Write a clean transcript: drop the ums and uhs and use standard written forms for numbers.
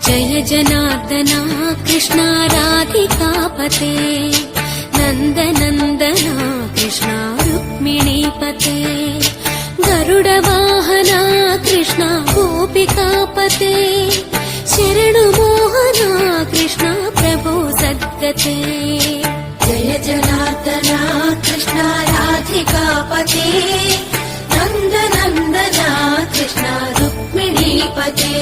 जय जनार्दना कृष्णा राधिकापते नन्दनन्दना कृष्णा रुक्मिणीपते गरुडवाहना कृष्णा गोपिकापते शरणु मोहना कृष्णा प्रभो सद्गते जय जनार्दना कृष्णा राधिकापते नन्दनन्दना कृष्णा रुक्मिणीपते